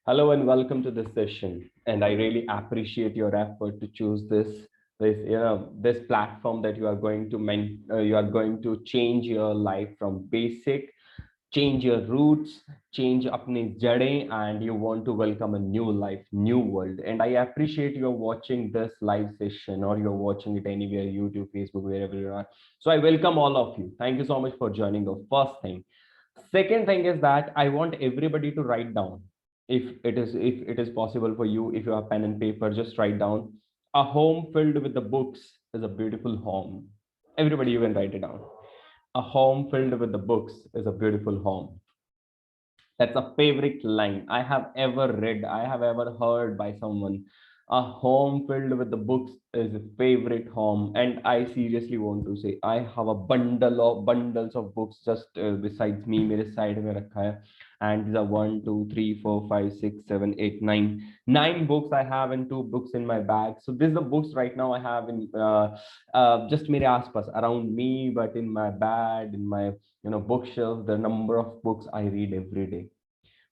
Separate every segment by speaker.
Speaker 1: Hello and welcome to this session. And I really appreciate your effort to choose this platform that you are going to change your life from basic, change your roots, change apne jade, and you want to welcome a new life, new world. And I appreciate you're watching this live session or you're watching it anywhere, YouTube, Facebook, wherever you are. So I welcome all of you. Thank you so much for joining the first thing. Second thing is that I want everybody to write down, if it is possible for you, if you have pen and paper, just write down: a home filled with the books is a beautiful home. Everybody, you can write it down. A home filled with the books is a beautiful home. That's a favorite line I have ever read, I have ever heard by someone. A home filled with the books is a favorite home. And I seriously want to say, I have a bundles of books just besides me, मेरे side में रखा है. And these are 1 2 3 4 5 6 7 8 9 books I have, and 2 books in my bag. So these are the books right now I have in just मेरे आसपास around me, but in my bag, in my bookshelf, the number of books I read every day.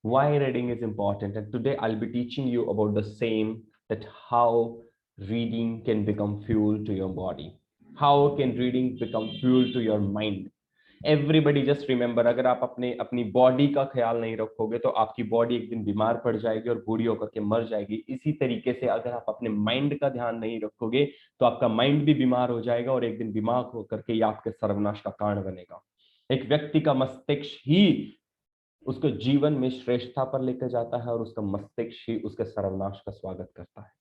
Speaker 1: Why reading is important, and today I'll be teaching you about the same, that how reading can become fuel to your body. How can reading become fuel to your mind? Everybody just remember, अगर आप अपने अपनी body का ख्याल नहीं रखोगे तो आपकी बॉडी एक दिन बीमार पड़ जाएगी और बूढ़ी होकर के मर जाएगी. इसी तरीके से अगर आप अपने माइंड का ध्यान नहीं रखोगे तो आपका माइंड भी बीमार हो जाएगा और एक दिन बीमार होकर के ये आपके सर्वनाश का कारण बनेगा. एक व्यक्ति का मस्तिष्क ही उसको जीवन में श्रेष्ठता पर लेकर जाता है और उसका मस्तिष्क ही उसके सर्वनाश का स्वागत करता है.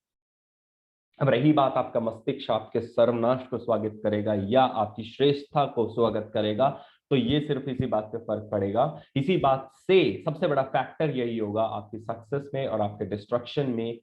Speaker 1: अब रही बात, आपका मस्तिष्क आपके सर्वनाश को स्वागत करेगा या आपकी श्रेष्ठता को स्वागत करेगा, तो ये सिर्फ इसी बात पे फर्क पड़ेगा. इसी बात से सबसे बड़ा फैक्टर यही होगा आपकी सक्सेस में और आपके डिस्ट्रक्शन में,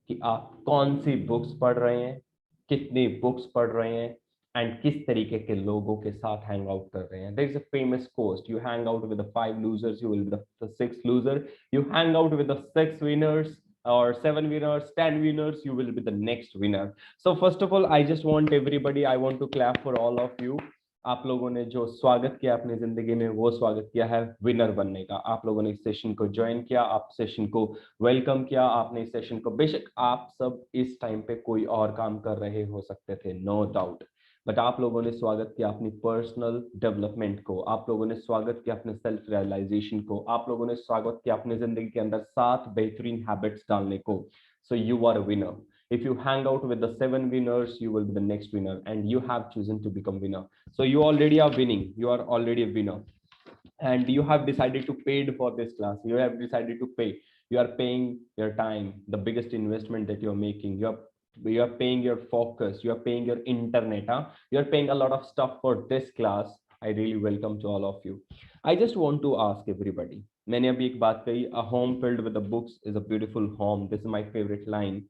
Speaker 1: कि आप कौन सी बुक्स पढ़ रहे हैं, कितनी बुक्स पढ़ रहे हैं, एंड किस तरीके के लोगों के साथ हैंग आउट कर रहे हैं. There is a famous quote: you hang out with the 5 losers, you will be the sixth loser. You hang out with the 6 winners or 7 winners, 10 winners, you will be the next winner. So first of all, I just want everybody, I want to clap for all of you. आप लोगों ने जो स्वागत किया अपनी जिंदगी में, वो स्वागत किया है विनर बनने का. आप लोगों ने इस सेशन को ज्वाइन किया, आप सेशन को वेलकम किया, आपने इस सेशन को, बेशक आप सब इस टाइम पे कोई और काम कर रहे हो सकते थे, नो डाउट, बट आप लोगों ने स्वागत किया अपनी पर्सनल डेवलपमेंट को, आप लोगों ने स्वागत किया अपने सेल्फ रियलाइजेशन को, आप लोगों ने स्वागत किया अपने जिंदगी के अंदर 7 बेहतरीन हैबिट्स डालने को. So you are a winner. If you hang out with the 7 winners, you will be the next winner, and you have chosen to become winner. So you already are winning. You are already a winner, and you have decided to pay for this class. You have decided to pay. You are paying your time, the biggest investment that you are making. You are paying your focus. You are paying your internet. Huh? You are paying a lot of stuff for this class. I really welcome to all of you. I just want to ask everybody. मैंने अभी एक बात कही, a home filled with the books is a beautiful home. This is my favorite line.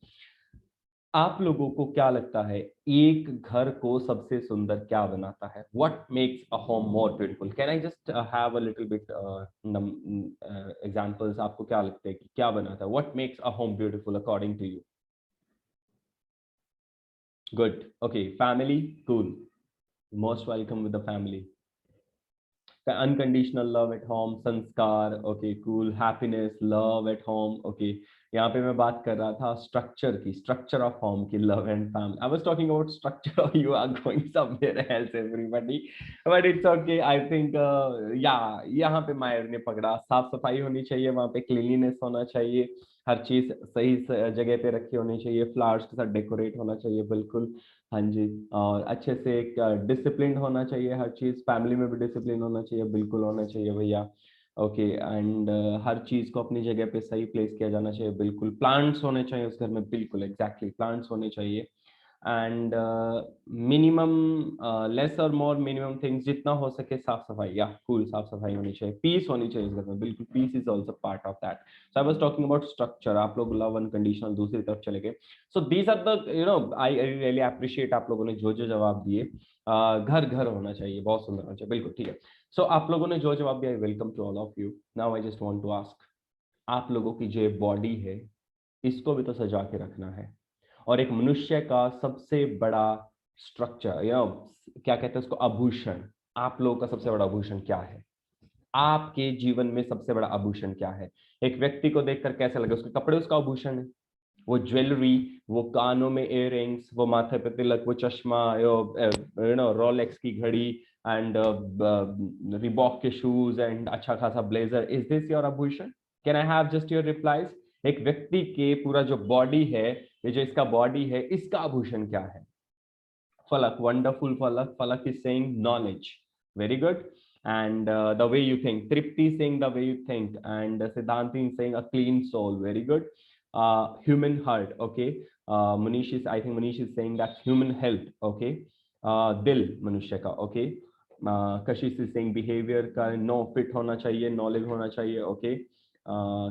Speaker 1: आप लोगों को क्या लगता है, एक घर को सबसे सुंदर क्या बनाता है? What makes a home more beautiful? Can I just have a little bit examples? आपको क्या लगता है कि क्या बनाता है? What makes a home beautiful according to you? Good, okay, family, cool, most welcome with the family. Unconditional love at home, संस्कार, okay, cool, happiness, love at home, okay. यहाँ पे मैं बात कर रहा था स्ट्रक्चर की, स्ट्रक्चर ऑफ होम की, love and family. I was talking about structure. You are going somewhere else everybody, but it's okay. I think या यहाँ पे मायर ने पकड़ा. साफ सफाई होनी चाहिए वहाँ पे, क्लीनलीनेस होना चाहिए, हर चीज सही जगह पे रखी होनी चाहिए, फ्लावर्स के साथ डेकोरेट होना चाहिए, बिल्कुल. हाँ जी. और अच्छे से एक डिसिप्लिन होना चाहिए, हर चीज फैमिली में भी डिसिप्लिन होना चाहिए, बिल्कुल होना चाहिए भैया. ओके. एंड हर चीज को अपनी जगह पे सही प्लेस किया जाना चाहिए, बिल्कुल. प्लांट्स होने चाहिए उस घर में, बिल्कुल एग्जैक्टली, प्लांट्स होने चाहिए. एंड मिनिमम, लेस और मोर, मिनिमम थिंग्स, जितना हो सके साफ सफाई, या कूल, साफ सफाई होनी चाहिए, पीस होनी चाहिए इस घर में, बिल्कुल. Peace is also part of that. So I was talking about structure. आप लोग लव अनकंडीशनल दूसरी तरफ चले गए. So these are the, I really appreciate आप लोगों ने जो जो जवाब दिए. घर घर होना चाहिए, बहुत सुंदर होना चाहिए, बिल्कुल ठीक है. सो आप लोगों ने जो जवाब दिया, welcome to all of you. Now I just want to ask, आप लोगों की जो बॉडी है, इसको भी तो सजा के रखना है. और एक मनुष्य का सबसे बड़ा स्ट्रक्चर, क्या कहते हैं उसको, आभूषण. आप लोगों का सबसे बड़ा आभूषण क्या है? आपके जीवन में सबसे बड़ा आभूषण क्या है? एक व्यक्ति को देखकर कैसा लगे? उसके कपड़े उसका आभूषण है, वो ज्वेलरी, वो कानों में इयररिंग्स, वो माथे पे तिलक, वो चश्मा, रोलेक्स की घड़ी, एंड रिबॉक के शूज, एंड अच्छा खासा ब्लेजर, इज दिस योर आभूषण? Can I have just your replies? एक व्यक्ति के पूरा जो बॉडी है, ये जो इसका बॉडी है, इसका आभूषण क्या है? Falak, wonderful Falak. Falak is saying knowledge. Very good. And the way you think. Tripti is saying the way you think. And Siddhanti is saying a clean soul. Very good. Human heart. Okay. Manish is, I think Manish is saying that human health. Okay. Dil, Manushya ka. Okay. Kashish is saying behavior का no fit होना चाहिए, knowledge होना चाहिए. Okay.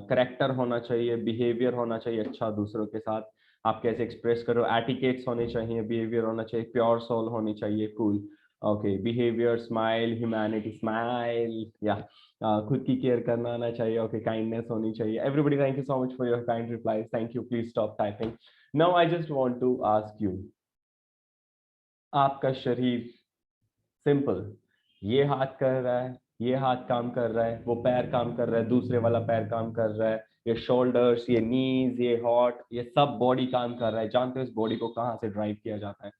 Speaker 1: Character होना चाहिए, behaviour होना चाहिए अच्छा दूसरों के साथ, आप कैसे एक्सप्रेस करो, एटिकेट्स होने चाहिए, बिहेवियर होना चाहिए, प्योर सोल होनी चाहिए, cool. Okay, behaviour, smile, humanity, smile, या खुद की केयर करना आना चाहिए. ओके, काइंडनेस होनी चाहिए. Everybody, thank you so much for your kind replies. Thank you. Please stop typing. Now I just want to ask you, आपका शरीर सिंपल, ये हाथ कर रहा है, ये हाथ काम कर रहा है, वो पैर काम कर रहा है, दूसरे वाला पैर काम कर रहा है, ये शोल्डर्स, ये नीज, ये हॉट, ये सब बॉडी काम कर रहा है. जानते हो इस बॉडी को कहाँ से ड्राइव किया जाता है?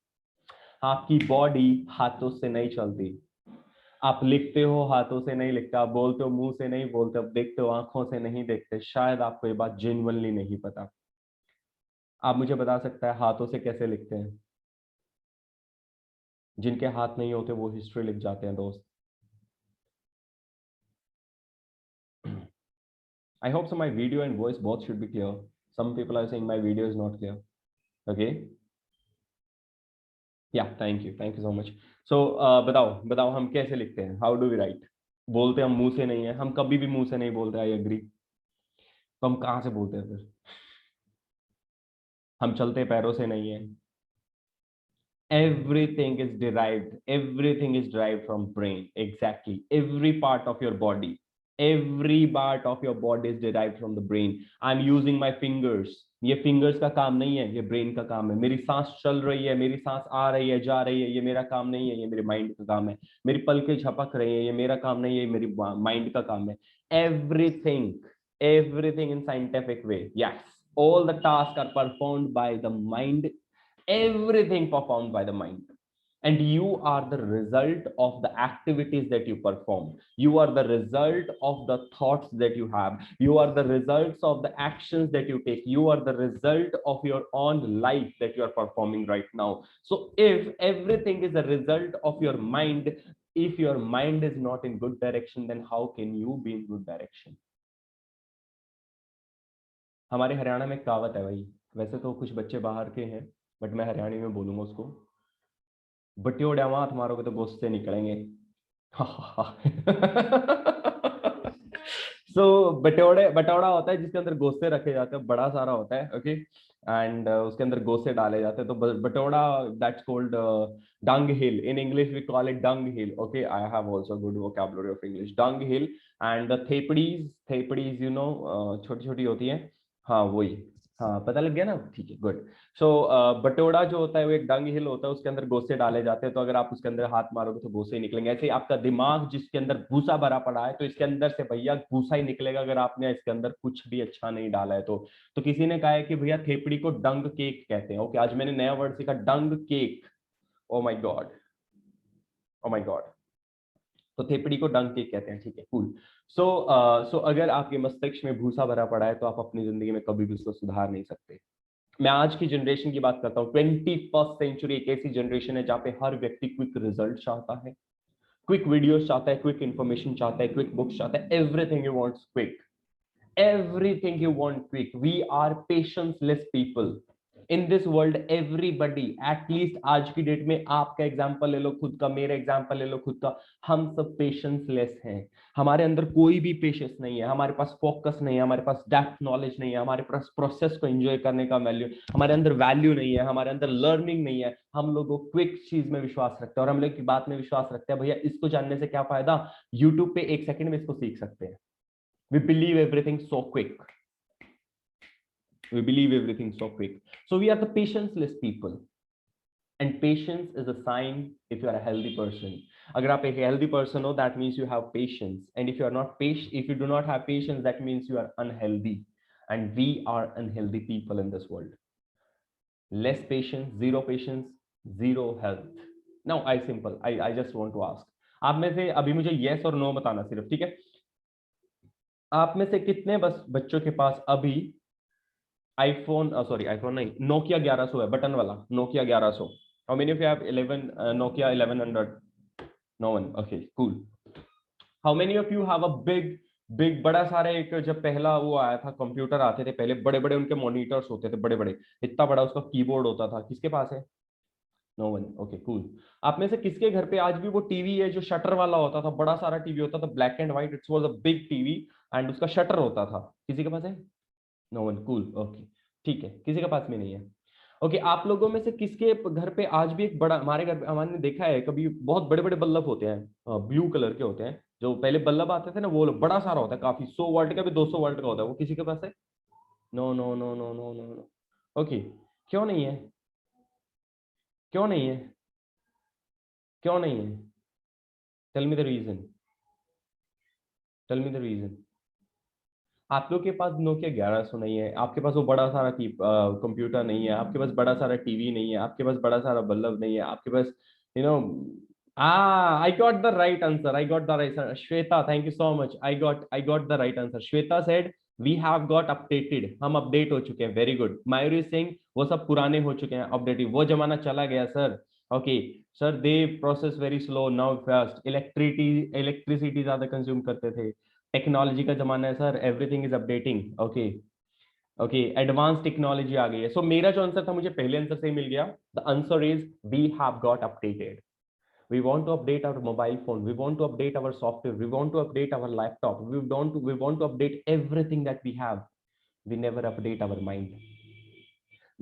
Speaker 1: आपकी बॉडी हाथों से नहीं चलती. आप लिखते हो हाथों से नहीं लिखते, आप बोलते हो मुंह से नहीं बोलते, आप देखते हो आंखों से नहीं देखते. शायद आपको ये बात जेन्युइनली नहीं पता. आप मुझे बता सकता है हाथों से कैसे लिखते हैं? जिनके हाथ नहीं होते वो हिस्ट्री लिख जाते हैं दोस्त. I hope so my video and voice both should be clear. Some people are saying my video is not clear. Okay. Yeah, thank you. Thank you so much. So बताओ बताओ हम कैसे लिखते हैं? How do we write? बोलते हम मुंह से नहीं है, हम कभी भी मुंह से नहीं बोलते. I agree. तो हम कहाँ से बोलते हैं फिर? हम चलते पैरों से नहीं है. Everything is derived from brain. Exactly. Every part of your body, every part of your body is derived from the brain. I'm using my fingers. ये फिंगर्स का काम नहीं है, ये ब्रेन का काम है. मेरी सांस चल रही है, मेरी सांस आ रही है, जा रही है, ये मेरा काम नहीं है, ये मेरे माइंड का काम है. मेरी पलकें झपक रही है, ये मेरा काम नहीं है, ये मेरी माइंड का काम है. Everything, everything in scientific way, yes, all the tasks are performed by the mind, everything performed by the mind, and you are the result of the activities that you perform. You are the result of the thoughts that you have. You are the results of the actions that you take. You are the result of your own life that you are performing right now. So if everything is a result of your mind, if your mind is not in good direction, then how can you be in good direction? हमारे हरियाणा में कहावत है भाई, वैसे तो कुछ बच्चे बाहर के हैं, बट मैं हरियाणी में बोलूंगा उसको. बटियोड़ा माथ मारोगे तो गोश्त निकलेंगे. सो बटोड़े, बटोड़ा होता है जिसके अंदर गोश्ते रखे जाते हैं, बड़ा सारा होता है. ओके, एंड उसके अंदर गोश्ते डाले जाते हैं. तो बटोड़ा, that's called dung hill. In English we call it dung hill. Okay, I have also good vocabulary of English. Dung hill. And the thepidis, you know, छोटी छोटी होती है. हाँ वही. हाँ पता लग गया ना, ठीक है, गुड. सो बटोड़ा जो होता है वो एक डंग हिल होता है, उसके अंदर गोसे डाले जाते हैं. तो अगर आप उसके अंदर हाथ मारोगे तो गोसे ही निकलेंगे. ऐसे ही आपका दिमाग जिसके अंदर भूसा भरा पड़ा है, तो इसके अंदर से भैया भूसा ही निकलेगा अगर आपने इसके अंदर कुछ भी अच्छा नहीं डाला है. तो किसी ने कहा है कि भैया थेपड़ी को डंग केक कहते हैं. ओके, आज मैंने नया वर्ड सीखा, dung cake. Oh my god, oh my god. तो थेपड़ी को डंग केक कहते हैं. ठीक है, कूल. सो अगर आपके मस्तिष्क में भूसा भरा पड़ा है तो आप अपनी जिंदगी में कभी भी उसको सुधार नहीं सकते. मैं आज की जनरेशन की बात करता हूँ. 21st सेंचुरी एक ऐसी जनरेशन है जहाँ पे हर व्यक्ति क्विक रिजल्ट चाहता है, क्विक वीडियोस चाहता है, क्विक इंफॉर्मेशन चाहता है, क्विक बुक्स चाहता है. Everything you wants quick, everything you want quick. We are patience-less people. In this world, everybody, at least आज की डेट में, आपका एग्जाम्पल ले लो खुद का, मेरा एग्जाम्पल ले लो खुद का, हम सब पेशेंसलेस हैं. हमारे अंदर कोई भी पेशेंस नहीं है, हमारे पास फोकस नहीं है, हमारे पास डेप्थ नॉलेज नहीं है, हमारे पास प्रोसेस को एंजॉय करने का वैल्यू, हमारे अंदर वैल्यू नहीं है, हमारे अंदर लर्निंग नहीं है. हम लोग क्विक चीज में विश्वास रखते हैं, और हम लोग की बात में विश्वास रखते हैं भैया इसको जानने से क्या फायदा, यूट्यूब पे 1 सेकंड में इसको सीख सकते हैं. We believe everything so quick. We believe everything so quick. So we are the patience-less people. And patience is a sign if you are a healthy person. अगर आप एक हेल्दी पर्सन हो, that means you have patience, and if you are not पेश if you do not have patience, that means you are unhealthy, and we are unhealthy people in this world. Less patience, zero patience, zero health. Now I simple, I just want to ask, आप में से अभी मुझे yes और no बताना सिर्फ, ठीक है? आप में से कितने बस बच्चों के पास अभी आईफोन, सॉरी आईफोन नहीं, नोकिया 1100 है, बटन वाला Nokia 1100? How many of you have 11 Nokia 1100? No one. Okay, cool. How many of you have a big big बड़ा सारे, एक जब पहला वो आया था, कंप्यूटर आते थे पहले, बड़े बड़े उनके मॉनिटर्स होते थे, बड़े बड़े, इतना बड़ा उसका कीबोर्ड होता था, किसके पास है? No one. Okay, cool. आप में से किसके घर पे आज भी वो टीवी है जो शटर वाला होता था, बड़ा सारा टीवी होता था, black and white, it's was a big TV, and उसका शटर होता था? किसी के पास है? No one. कूल. ओके, ठीक है, किसी के पास में नहीं है. ओके, आप लोगों में से किसके घर पे आज भी एक बड़ा, हमारे घर पे हमने देखा है कभी, बहुत बड़े बड़े बल्ब होते हैं, ब्लू कलर के होते हैं, जो पहले बल्ब आते थे ना, वो बड़ा सारा होता है, काफी 100 वाट का भी, 200 वाट का होता है, वो किसी के पास है? No no no no no no no. Okay, क्यों नहीं है? क्यों नहीं है? क्यों नहीं है? Tell me the reason. Tell me the reason. आप लोग के पास नोकिया 1100 नहीं है, आपके पास वो बड़ा सारा कंप्यूटर नहीं है, आपके पास बड़ा सारा टीवी नहीं है, आपके पास बड़ा सारा बल्ब नहीं है, आपके पास, you know, I got the right answer, I got the right answer. Shweta, thank you so much. I got the right answer. Shweta said we have got updated, हम अपडेट हो चुके हैं. Very good. मयूरी सिंह, वो सब पुराने हो चुके हैं, अपडेटेड, वो जमाना चला गया sir. Okay sir, they process very slow, now fast. Electricity ज्यादा कंज्यूम करते थे. टेक्नोलॉजी का जमाना है sir, everything is updating. Okay. Okay, advance technology आ गई है. सो मेरा जो आंसर था, मुझे पहले आंसर से ही मिल गया. The answer is we have got updated. We want to update our mobile phone, we want to update our software, we want to update our laptop, we want to update everything that we have. We never update our mind.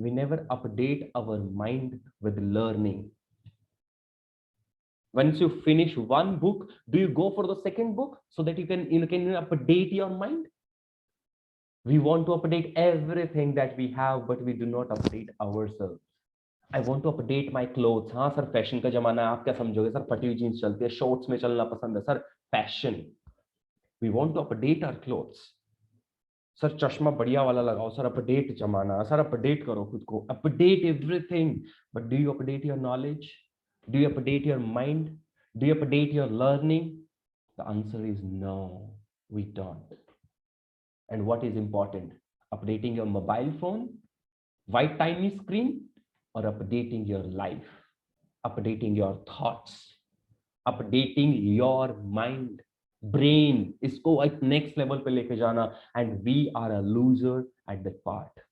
Speaker 1: We never update our mind with learning. Once you finish one book, do you go for the second book so that you can update your mind? We want to update everything that we have, but we do not update ourselves. I want to update my clothes. हाँ sir, fashion का जमाना है, आप क्या समझोगे sir? फटी हुई jeans चलती है, शॉर्ट्स में चलना पसंद है sir, fashion. We want to update our clothes. Sir चश्मा बढ़िया वाला लगाओ सर, अपडेट जमाना सर, अपडेट करो खुद को, update everything. But do you update your knowledge? Do you update your mind? Do you update your learning? The answer is no, we don't. And what is important? Updating your mobile phone, white tiny screen, or updating your life, updating your thoughts, updating your mind, brain, इसको एक next level पे लेके जाना. And we are a loser at that part.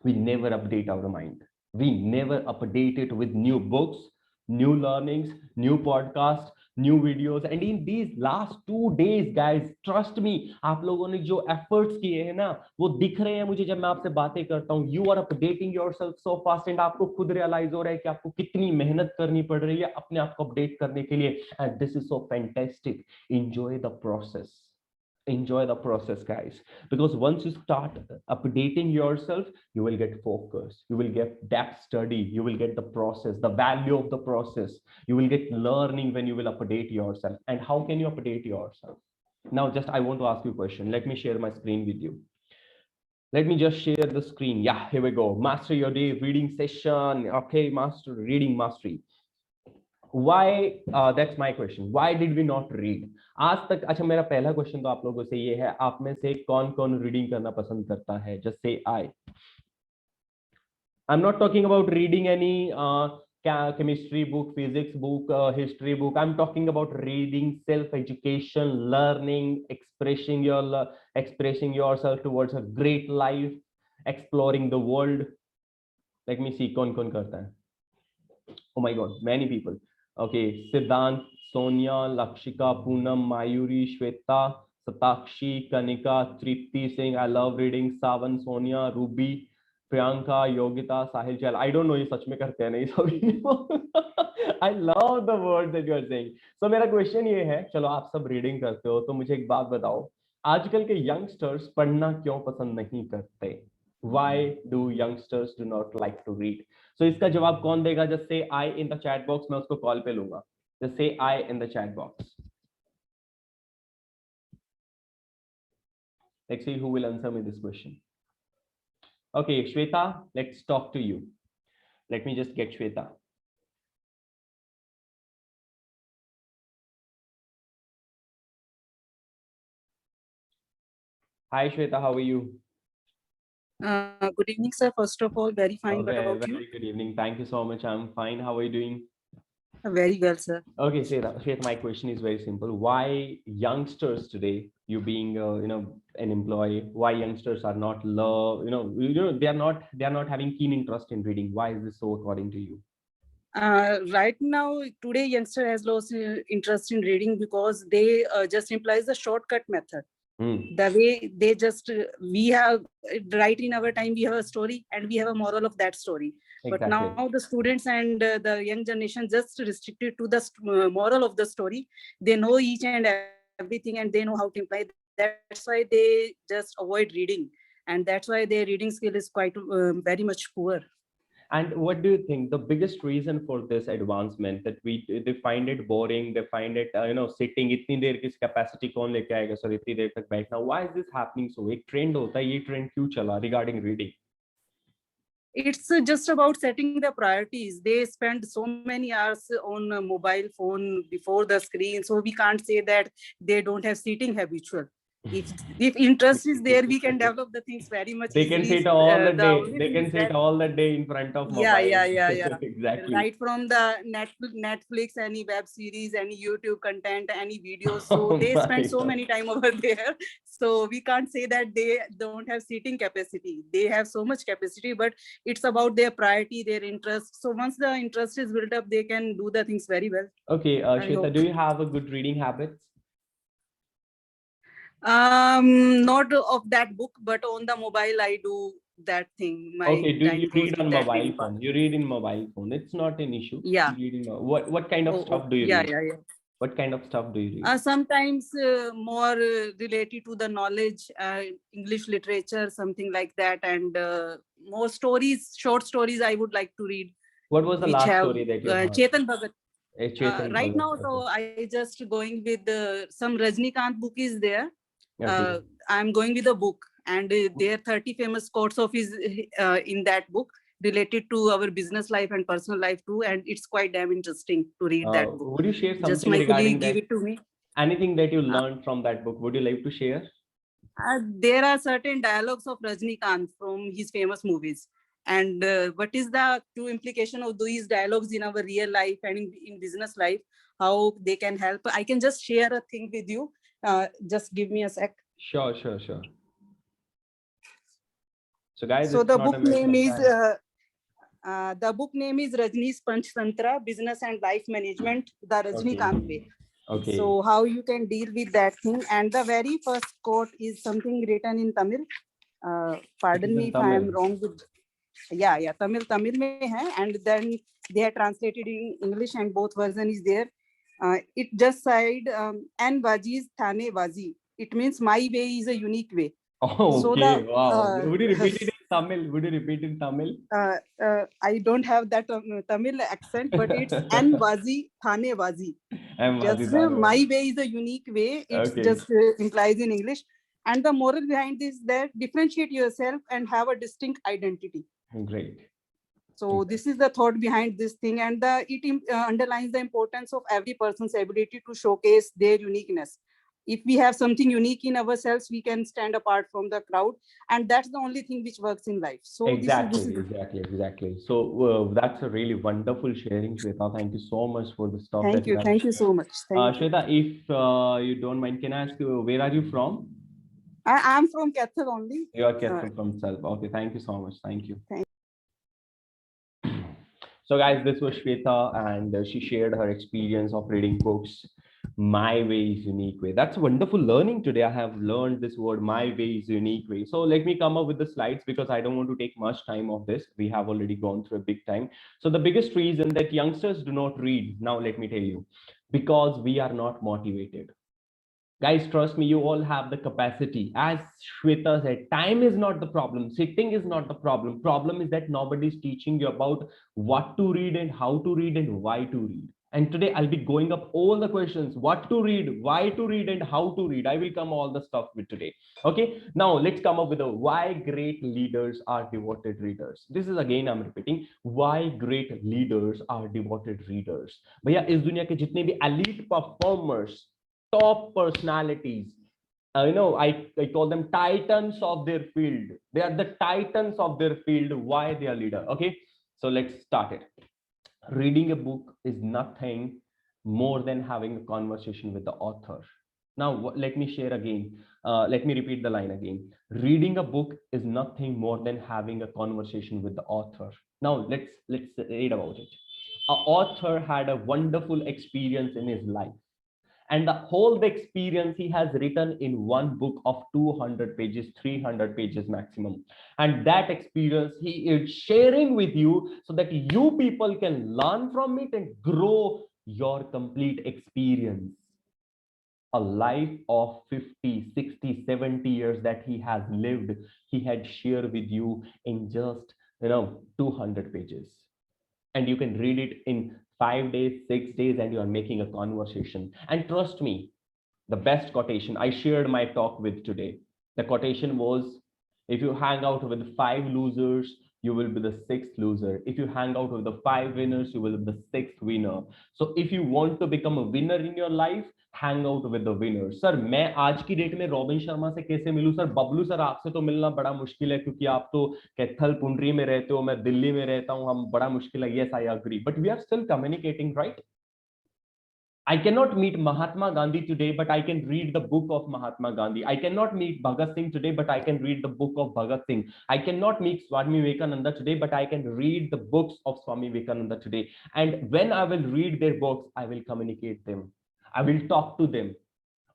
Speaker 1: We never update our mind. We never update it with new books, new learnings, new podcasts, new videos. And in these last 2 days, guys, trust me, आप लोगों ने जो efforts किए हैं ना, वो दिख रहे हैं मुझे जब मैं आपसे बातें करता हूँ. You are updating yourself so fast, and आपको खुद realize हो रहा है कि आपको कितनी मेहनत करनी पड़ रही है अपने आप को update करने के लिए. And this is so fantastic. Enjoy the process. Enjoy the process, guys, because once you start updating yourself, you will get focus, you will get depth study, you will get the process, the value of the process, you will get learning when you will update yourself. And how can you update yourself? Now just I want to ask you a question. Let me share my screen with you. Let me just share the screen. Yeah, here we go. Master your day reading session. Okay, master reading mastery. Why, that's my question, why did we not read आज तक? अच्छा, मेरा पहला question तो आप लोगों से ये है, आप में से कौन कौन रीडिंग करना पसंद करता है? Just say I. I'm not talking about reading any chemistry book, physics book, history book. I'm talking about reading, self education, learning, expressing yourself towards a great life, exploring the world. Let me see कौन कौन करता है. Oh my God, many people. Okay, Siddhant, Sonia, Lakshika, Poonam, Mayuri, Shweta, Satakshi, Kanika, Tripti Singh. I love reading. Savan, Sonia, Ruby, Priyanka, Yogita, Sahil Chal. I don't know ये सच में करते हैं नहीं सभी. I love the words that you are saying. So मेरा question ये है, चलो आप सब रीडिंग करते हो तो मुझे एक बात बताओ, आजकल के यंगस्टर्स पढ़ना क्यों पसंद नहीं करते? Why do youngsters do not like to read? So इसका जवाब कौन देगा? Just say I in the chat box, मैं उसको कॉल पे लूंगा. Just say I in the chat box. Let's see who will answer me this question. Okay, Shweta, let's talk to you. Let me just get Shweta. Hi, Shweta, how are you?
Speaker 2: Good evening, sir. First of all, very fine. What about you?
Speaker 1: Very good evening. Thank you so much. I'm fine. How are you doing?
Speaker 2: Very well, sir.
Speaker 1: Okay, Shweta, my question is very simple. Why youngsters today, you being an employee, why youngsters are not they are not having keen interest in reading? Why is this so according to you?
Speaker 2: Right now, today youngster has lost interest in reading because they just implies the shortcut method. The way they just we have right in our time we have a story and we have a moral of that story.
Speaker 1: Exactly.
Speaker 2: But now the students and the young generation just restricted to the moral of the story. They know each and everything and they know how to imply. That's why they just avoid reading, and that's why their reading skill is quite very much poor.
Speaker 1: And what do you think the biggest reason for this advancement, that they find it boring, they find it sitting इतनी देर किस capacity कौन लेके आएगा sir इतनी देर तक बैठना? Why is this happening? So एक trend होता है, ये trend क्यों चला regarding reading?
Speaker 2: It's just about setting the priorities. They spend so many hours on a mobile phone before the screen, so we can't say that they don't have seating habitual. If interest is there, we can develop the things very much
Speaker 1: They
Speaker 2: easily.
Speaker 1: can sit all the day.
Speaker 2: Only
Speaker 1: They
Speaker 2: thing
Speaker 1: can
Speaker 2: is
Speaker 1: sit
Speaker 2: that,
Speaker 1: all the day in front of mobile.
Speaker 2: yeah.
Speaker 1: Exactly.
Speaker 2: Right from the Netflix, any web series, any YouTube content, any videos. So
Speaker 1: Oh
Speaker 2: they
Speaker 1: my
Speaker 2: spend so
Speaker 1: God.
Speaker 2: many time over there. So we can't say that they don't have seating capacity. They have so much capacity, but it's about their priority, their interest. So once the interest is built up, they can do the things very well.
Speaker 1: Okay,
Speaker 2: I
Speaker 1: Shweta,
Speaker 2: hope.
Speaker 1: do you have a good reading habits?
Speaker 2: Not of that book, but on the mobile I do that thing. My
Speaker 1: Okay, do
Speaker 2: time
Speaker 1: you
Speaker 2: goes
Speaker 1: read
Speaker 2: with
Speaker 1: on
Speaker 2: that
Speaker 1: mobile
Speaker 2: reading part.
Speaker 1: phone? You read in mobile phone. It's not an issue.
Speaker 2: Yeah.
Speaker 1: You read in, what kind of stuff do you
Speaker 2: Yeah,
Speaker 1: read?
Speaker 2: yeah.
Speaker 1: What kind of stuff do you read?
Speaker 2: Sometimes more related to the knowledge, English literature, something like that, and more stories, short stories I would like to read.
Speaker 1: What was the
Speaker 2: Which
Speaker 1: last
Speaker 2: have
Speaker 1: story that you heard?
Speaker 2: Chetan Bhagat.
Speaker 1: Chetan
Speaker 2: Right
Speaker 1: Bhagat.
Speaker 2: now, so I just going with some Rajnikant book is there.
Speaker 1: Okay.
Speaker 2: I'm going with a book, and there are 30 famous quotes of his in that book related to our business life and personal life too, and it's quite damn interesting to read that book.
Speaker 1: Would you share something
Speaker 2: Just my
Speaker 1: regarding
Speaker 2: colleague
Speaker 1: that?
Speaker 2: gave it to me.
Speaker 1: Anything that you learned from that book? Would you like to share?
Speaker 2: There are certain dialogues of Rajnikant from his famous movies. And what is the true implication of these dialogues in our real life and in business life, how they can help? I can just share a thing with you. Just give me a sec.
Speaker 1: Sure. So guys,
Speaker 2: So
Speaker 1: it's not a matter of time.
Speaker 2: the book name is Rajni's Panchtantra, Business and Life Management, the Rajnikant way.
Speaker 1: Okay.
Speaker 2: So how you can deal with that thing. And the very first quote is something written in Tamil. Pardon me if I am wrong with, yeah, Tamil mein hai, and then they are translated in English and both version is there. It just said, An Vaji's Thane Vazi. It means my way is a unique way.
Speaker 1: Oh,
Speaker 2: so
Speaker 1: okay. Wow. Would you repeat it in Tamil? Would you repeat in Tamil?
Speaker 2: I don't have that Tamil accent, but it's An Vazi Thane Vazi. Just my way is a unique way. It just implies in English. And the moral behind this is that differentiate yourself and have a distinct identity.
Speaker 1: Great.
Speaker 2: So this is the thought behind this thing, and it underlines the importance of every person's ability to showcase their uniqueness. If we have something unique in ourselves, we can stand apart from the crowd, and that's the only thing which works in life. So
Speaker 1: exactly. So that's a really wonderful sharing, Shweta. Thank you so much for the stuff.
Speaker 2: Thank you so much.
Speaker 1: Shweta, if you don't mind, can I ask you, where are you from?
Speaker 2: I'm from Kathak only.
Speaker 1: You are Kathak from Self. Okay, thank you so much. Thank you. So guys, this was Shweta, and she shared her experience of reading books. My way is unique way. That's wonderful learning today. I have learned this word, my way is unique way. So let me come up with the slides because I don't want to take much time of this. We have already gone through a big time. So the biggest reason that youngsters do not read, now let me tell you, because we are not motivated. Guys, trust me, you all have the capacity. As Shweta said, time is not the problem. Sitting is not the problem. Problem is that nobody is teaching you about what to read and how to read and why to read. And today I'll be going up all the questions, what to read, why to read, and how to read. I will come all the stuff with today. Okay, now let's come up with a why great leaders are devoted readers. This is again I'm repeating, why great leaders are devoted readers. भैया इस दुनिया के जितने भी elite performers, top personalities, I call them titans of their field. They are the titans of their field. Why they are leader? Okay, so let's start it. Reading a book is nothing more than having a conversation with the author. Now let me share again, let me repeat the line again. Reading a book is nothing more than having a conversation with the author. Now let's read about it. An author had a wonderful experience in his life, and the whole experience he has written in one book of 200 pages, 300 pages maximum, and that experience he is sharing with you so that you people can learn from it and grow your complete experience. A life of 50, 60, 70 years that he has lived, he had shared with you in just 200 pages, and you can read it in 5 days, 6 days, and you are making a conversation. And trust me, the best quotation I shared my talk with today, the quotation was, if you hang out with 5 losers, you will be the 6th loser. If you hang out with the 5 winners, you will be the 6th winner. So if you want to become a winner in your life, hang out with the winners. Sir मैं आज की date में robin Sharma से कैसे मिलूं? Sir Bablu sir आपसे तो मिलना बड़ा मुश्किल है, क्योंकि आप तो कैथल पुंडरी में रहते हो, मैं दिल्ली में रहता हूं, हम बड़ा मुश्किल है. Yes, I agree, but we are still communicating, right? I cannot meet Mahatma Gandhi today, but I can read the book of Mahatma Gandhi. I cannot meet Bhagat Singh today, but I can read the book of Bhagat Singh. I cannot meet Swami Vivekananda today, but I can read the books of Swami Vivekananda today. And when I will read their books, I will communicate them. I will talk to them.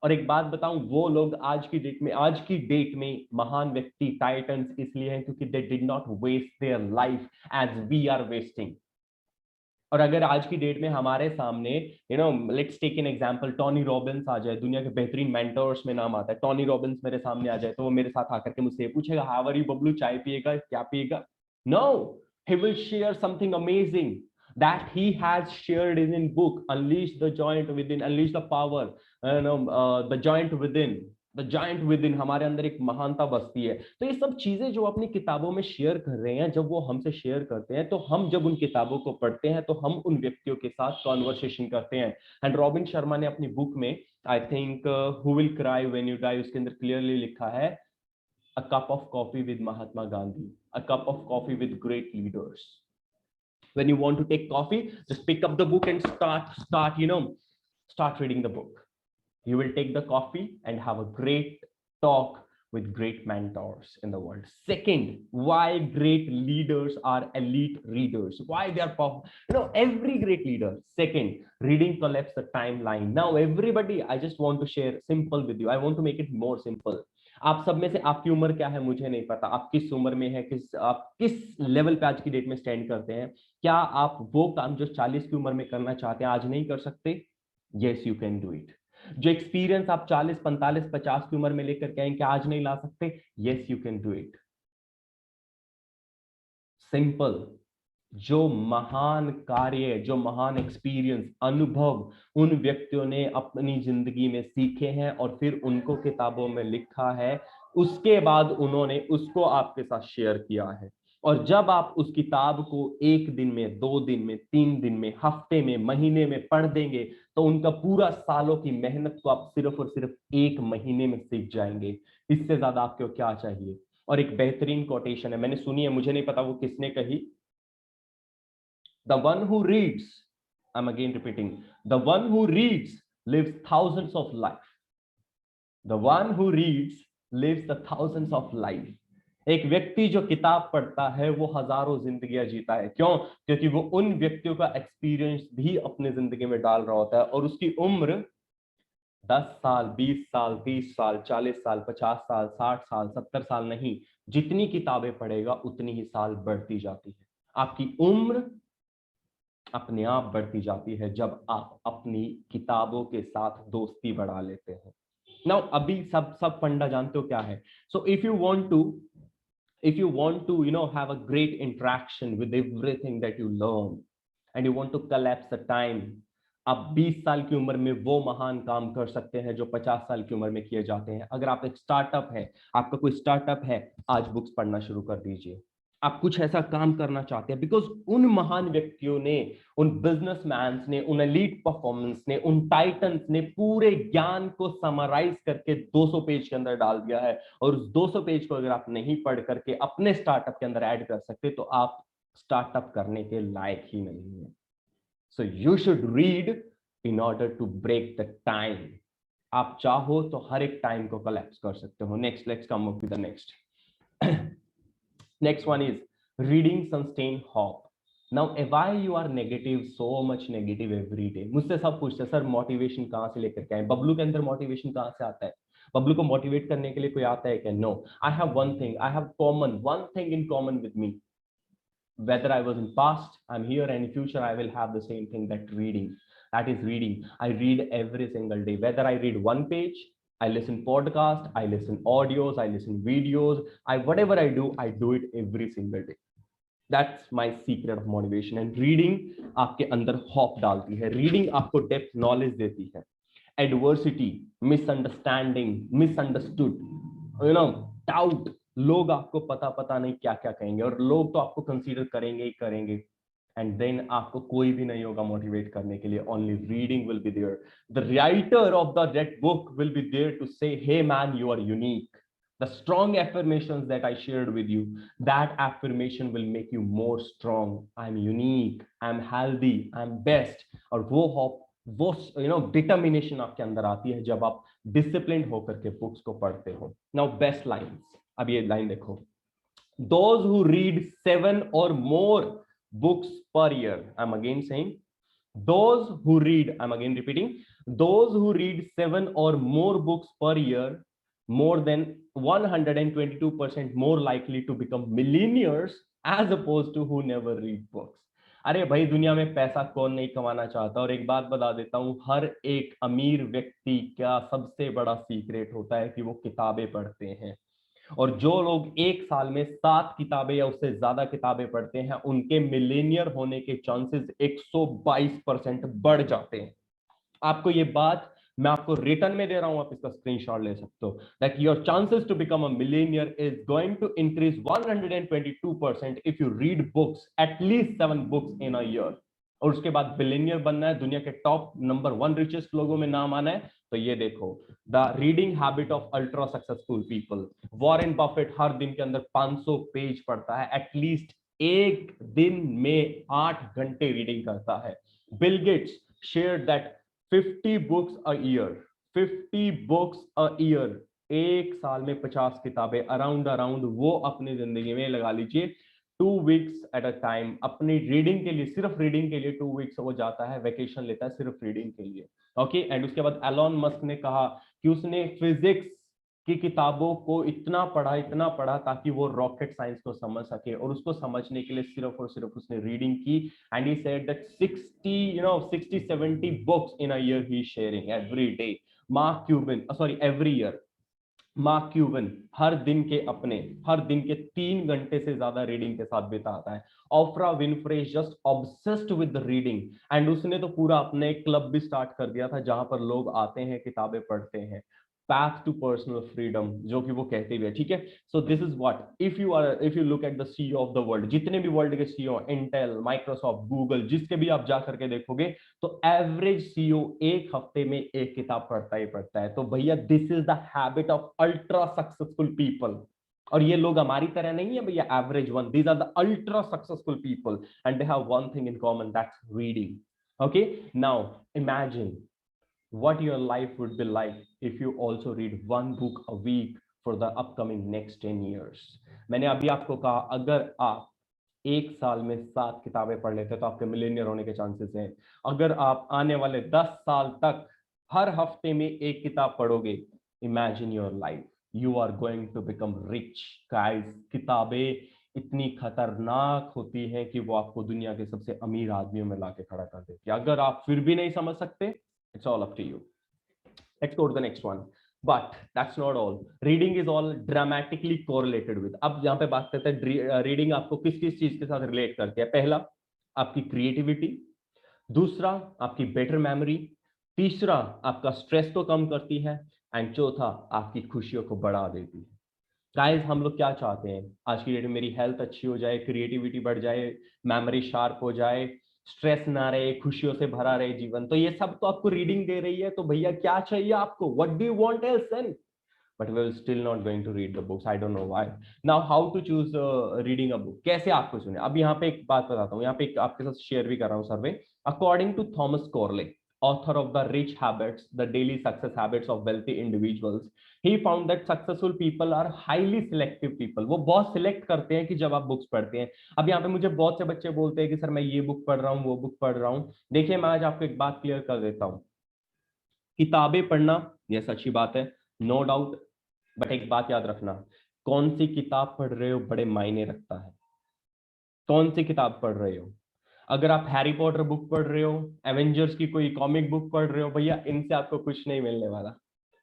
Speaker 1: और एक बात बताऊं, वो लोग आज की date में महान व्यक्ति, टाइटन्स इसलिए हैं क्योंकि they did not waste their life as we are wasting. और अगर आज की डेट में हमारे सामने let's take an example, Tony Robbins आ जाए, दुनिया के बेहतरीन मेंटर्स में नाम आता है, टॉनी रॉबिन्स मेरे सामने आ जाए, तो वो मेरे साथ आकर के मुझसे पूछेगा, हाउ आर यू बबलू, चाय पिएगा, क्या पिएगा? No, he will share something amazing that he has shared in book, unleash the giant within, unleash the power, the giant within, the giant with in. हमारे अंदर एक महानता बसती है. तो ये सब चीजें जो अपनी किताबों में शेयर कर रहे हैं, जब वो हमसे शेयर करते हैं, तो हम जब उन किताबों को पढ़ते हैं तो हम उन व्यक्तियों के साथ कॉन्वर्सेशन करते हैं. एंड रॉबिन शर्मा ने अपनी बुक में, I think who will cry when you die, उसके अंदर क्लियरली लिखा है, a cup of coffee with Mahatma Gandhi, a cup of coffee with great leaders. When you want to take coffee, just pick up the book and start reading the book. You will take the coffee and have a great talk with great mentors in the world. Second, why great leaders are elite readers, why they are powerful, every great leader. Second, reading collapse the timeline. Now everybody, I just want to share simple with you, I want to make it more simple. आप सब में से आपकी उम्र क्या है मुझे नहीं पता, आप किस उम्र में है, आप किस लेवल पे आज की डेट में स्टैंड करते हैं. क्या आप वो काम जो 40 की उम्र में करना चाहते हैं आज नहीं कर सकते? Yes, you can do it. जो एक्सपीरियंस आप 40, 45, 50 की उम्र में लेकर के आए, क्या आज नहीं ला सकते? Yes, you can do it. Simple. जो महान कार्य, जो महान एक्सपीरियंस, अनुभव उन व्यक्तियों ने अपनी जिंदगी में सीखे हैं और फिर उनको किताबों में लिखा है, उसके बाद उन्होंने उसको आपके साथ शेयर किया है. और जब आप उस किताब को 1 दिन में, 2 दिन में, 3 दिन में, हफ्ते में, महीने में पढ़ देंगे, तो उनका पूरा सालों की मेहनत को आप सिर्फ और सिर्फ 1 महीने में सीख जाएंगे. इससे ज्यादा आपको क्या चाहिए? और एक बेहतरीन कोटेशन है, मैंने सुनी है, मुझे नहीं पता वो किसने कही. The one who reads, I'm again repeating, the one who reads lives thousands of life. The one who reads lives the thousands of life. एक व्यक्ति जो किताब पढ़ता है वो हजारों जिंदगियां जीता है. क्यों? क्योंकि वो उन व्यक्तियों का एक्सपीरियंस भी अपने जिंदगी में डाल रहा होता है, और उसकी उम्र 10 साल, 20 साल, 30 साल, 40 साल, 50 साल, 60 साल, 70 साल नहीं. जितनी किताबें पढ़ेगा उतनी ही साल बढ़ती जाती है. आपकी उम्र अपने आप बढ़ती जाती है जब आप अपनी किताबों के साथ दोस्ती बढ़ा लेते हैं. नाउ अभी सब फंडा जानते हो क्या है? So if you want to have a great interaction with everything that you learn, and you want to collapse the time, आप 20 साल की उम्र में वो महान काम कर सकते हैं जो 50 साल की उम्र में किए जाते हैं। अगर आप एक स्टार्टअप है, आपका कोई स्टार्टअप है, आज बुक्स पढ़ना शुरू कर दीजिए। आप कुछ ऐसा काम करना चाहते हैं, बिकॉज उन महान व्यक्तियों ने, उन बिजनेसमैन्स ने, उन एलीट परफॉर्मेंस ने, उन टाइटन्स ने पूरे ज्ञान को समराइज करके 200 पेज के अंदर डाल दिया है। और उस 200 पेज को अगर आप नहीं पढ़ करके अपने स्टार्टअप के अंदर ऐड कर सकते तो आप स्टार्टअप करने के लायक ही नहीं है। So you should read in order to break the time. आप चाहो तो हर एक टाइम को कोलैप्स कर सकते हो। Next, let's come up with the next. Next one is reading sustain hope. Now why you are negative, so much negative every day? मुझसे सब पूछते हैं सर मोटिवेशन कहाँ से लेकर के आए, बबलू के अंदर मोटिवेशन कहाँ से आता है, बबलू को मोटिवेट करने के लिए कोई आता है क्या? No, I have one thing, I have common one thing in common with me. Whether I was in past, I'm here, and in future I will have the same thing, that reading. That is reading. I read every single day. Whether I read one page, I listen podcast, I listen audios, I listen videos, whatever I do it every single day. That's my secret of motivation. And reading आपके अंदर hope डालती है, reading आपको depth knowledge देती है. Adversity, misunderstanding, misunderstood, doubt, लोग आपको पता नहीं क्या क्या कहेंगे, और लोग तो आपको कंसीडर करेंगे ही करेंगे, एंड देन आपको कोई भी नहीं होगा मोटिवेट करने के लिए. Only reading will be there. The writer of that book will be there to say, hey man, you are unique. The strong affirmations that I shared with you, that affirmation will make you more strong. I'm unique, I'm healthy, I'm best. और वो determination आपके अंदर आती है जब आप discipline होकर के बुक्स को पढ़ते हो. Now best lines. अब ये लाइन देखो, those who read 7 or more books per year. I'm again saying, those who read, I'm again repeating, those who read 7 or more books per year, more than 122% more likely to become millionaires as opposed to who never read books. अरे भाई, दुनिया में पैसा कौन नहीं कमाना चाहता? और एक बात बता देता हूं, हर एक अमीर व्यक्ति का सबसे बड़ा सीक्रेट होता है कि वो किताबें पढ़ते हैं. और जो लोग एक साल में 7 किताबें या उससे ज्यादा किताबें पढ़ते हैं, उनके मिलेनियर होने के चांसेस 122% बढ़ जाते हैं. आपको ये बात मैं आपको रिटर्न में दे रहा हूं, आप इसका स्क्रीनशॉट ले सकते हो, that your chances to become a millionaire is going to increase 122% if you read books, at least 7 books in a year. और उसके बाद बिलियनियर बनना है, दुनिया के टॉप नंबर 1 रिचेस्ट लोगों में नाम आना है, तो ये देखो, the reading habit of ultra successful people. Warren Buffett हर दिन के अंदर 500 पेज पढ़ता है, एटलीस्ट एक दिन में 8 घंटे रीडिंग करता है. Bill Gates shared that 50 books a year, 50 books a year, एक साल में 50 किताबें अराउंड वो अपनी जिंदगी में लगा लीजिए 2 वीक्स एट अ टाइम अपनी रीडिंग के लिए, सिर्फ रीडिंग के लिए 2 वीक्स वो जाता है, वेकेशन लेता है सिर्फ रीडिंग के लिए. ओके, एंड उसके बाद एलोन मस्क ने कहा कि उसने फिजिक्स की किताबों को इतना पढ़ा ताकि वो रॉकेट साइंस को समझ सके, और उसको समझने के लिए सिर्फ और सिर्फ उसने रीडिंग की. And he said that 60-70 books in a year he is sharing every day. Mark Cuban, sorry, every year. Mark Cuban हर दिन के 3 घंटे से ज्यादा रीडिंग के साथ बिताता है. Oprah Winfrey just obsessed with the reading, and उसने तो पूरा अपने क्लब भी स्टार्ट कर दिया था जहां पर लोग आते हैं, किताबें पढ़ते हैं. path to personal freedom, जो कि वो कहते हुए, ठीक है. So this is what, if you look at the CEO of the world, जितने भी वर्ल्ड के सीईओ, इंटेल, माइक्रोसॉफ्ट, गूगल, जिसके भी आप जा करके देखोगे, तो एवरेज सीईओ एक हफ्ते में एक किताब पढ़ता है. तो भैया, this is the habit of ultra successful people. और ये लोग हमारी तरह नहीं है भैया, average one. These are the ultra successful people and they have one thing in common, that's reading. Okay, now imagine what your life would be like if you also read one book a week for the upcoming next 10 years. मैंने अभी आपको कहा, अगर आप एक साल में 7 किताबें पढ़ लेते तो आपके मिलेनियर होने के चांसेस हैं. अगर आप आने वाले 10 साल तक हर हफ्ते में एक किताब पढ़ोगे, imagine your life, you are going to become rich. Guys, किताबें इतनी खतरनाक होती हैं कि वो आपको दुनिया के सबसे अमीर आदमियों में लाके खड़ा कर देती है. अगर आप फिर भी नहीं समझ सकते, it's all up to you. Let's go to the next one. But that's not all. Reading is all dramatically correlated with. अब यहाँ पे बात करते हैं रीडिंग आपको किस किस चीज के साथ रिलेट करती है. पहला, आपकी क्रिएटिविटी. दूसरा आपकी बेटर मेमोरी, तीसरा आपका स्ट्रेस को कम करती है, एंड चौथा आपकी खुशियों को बढ़ा देती है। गाइस, हम लोग क्या चाहते हैं आज की डेट में? मेरी हेल्थ अच्छी हो जाए, क्रिएटिविटी बढ़ जाए, मेमोरी शार्प हो जाए, स्ट्रेस ना रहे, खुशियों से भरा रहे जीवन। तो ये सब तो आपको रीडिंग दे रही है, तो भैया क्या चाहिए आपको? What do you want else then? But we will still not going to read the books. I don't know why. Now, how to choose reading a book? कैसे आपको चुने? अब यहाँ पे एक बात बताता हूँ, यहाँ पे एक आपके साथ शेयर भी कर रहा हूँ survey. According to Thomas Corley, author of the Rich Habits, the Daily Success Habits of Wealthy Individuals, he found that successful people are highly selective people. वो बहुत सिलेक्ट करते हैं कि जब आप बुक्स पढ़ते हैं। अब यहाँ पे मुझे बहुत से बच्चे बोलते हैं कि सर मैं ये बुक पढ़ रहा हूँ, वो बुक पढ़ रहा हूँ। देखिए, मैं आज आपको एक बात क्लियर कर देता हूँ, किताबें पढ़ना ये सच्ची बात है, नो डाउट। बट एक बात याद रखना, कौन सी किताब पढ़ रहे हो बड़े मायने रखता है। कौन सी किताब पढ़ रहे हो? अगर आप हैरी पॉटर बुक पढ़ रहे हो, एवेंजर्स की कोई कॉमिक बुक पढ़ रहे हो, भैया इनसे आपको कुछ नहीं मिलने वाला।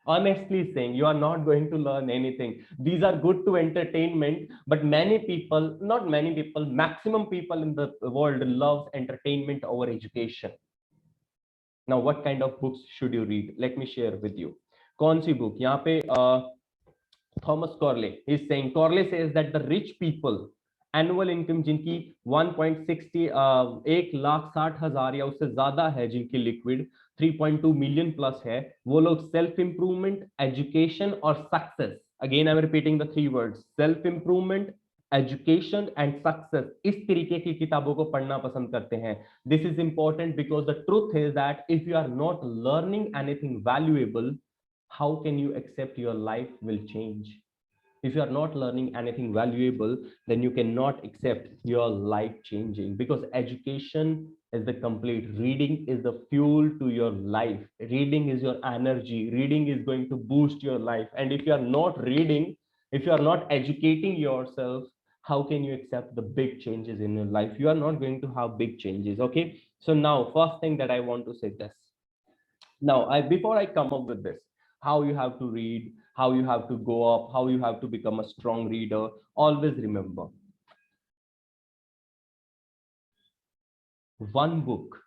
Speaker 1: Honestly saying, you are not going to learn anything. These are good to entertainment, but many people, not many people, maximum people in the world loves entertainment over education. Now, what kind of books should you read? Let me share with you. कौन सी book? यहाँ पे Thomas Corley is saying, Corley says that the rich people annual income जिनकी 1.60 1,60,000 या उससे ज्यादा है, जिनकी liquid 3.2 million plus है, वो लोग सेल्फ इंप्रूवमेंट, एजुकेशन और success, again I am repeating the three words, self improvement, education and success, इस तरीके की किताबों को पढ़ना पसंद करते हैं। This is important because the truth is that if you are not learning anything valuable, how can you accept your life will change? If you are not learning anything valuable, then you cannot accept your life changing, because education is the complete, reading is the fuel to your life, reading is your energy, reading is going to boost your life. And if you are not reading, if you are not educating yourself, how can you accept the big changes in your life? You are not going to have big changes. Okay, so now first thing that I want to say this, now before I come up with this, how you have to read, how you have to go up, how you have to become a strong reader, always remember, one book.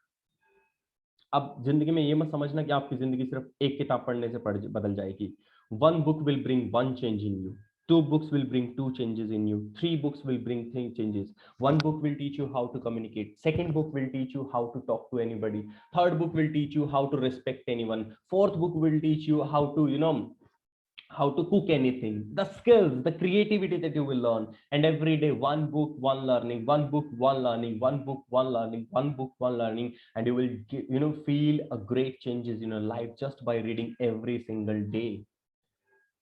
Speaker 1: अब जिंदगी में ये मत समझना कि आपकी जिंदगी सिर्फ एक किताब पढ़ने से बदल जाएगी। One book will bring one change in you. Two books will bring two changes in you. Three books will bring three changes. One book will teach you how to communicate. Second book will teach you how to talk to anybody. Third book will teach you how to respect anyone. Fourth book will teach you how to, how to cook anything, the skills, the creativity that you will learn. And every day, one book, one learning, one book, one learning, one book, one learning, one book, one learning, and you will feel a great changes in your life just by reading every single day.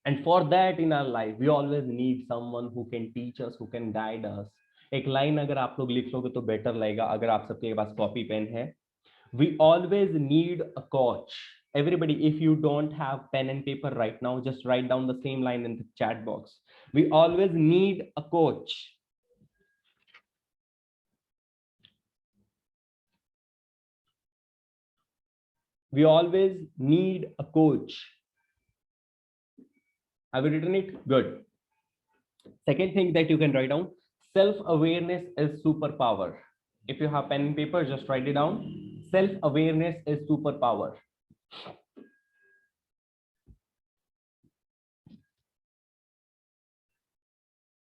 Speaker 1: And for that, in our life, we always need someone who can teach us, who can guide us. एक line अगर आप लोग लिख लोगे तो better लगेगा, अगर आप सबके पास कॉपी पेन है। We always need a coach. Everybody, if you don't have pen and paper right now, just write down the same line in the chat box. We always need a coach. We always need a coach. Have you written it? Good. Second thing that you can write down, self-awareness is superpower. If you have pen and paper, just write it down. Self-awareness is superpower.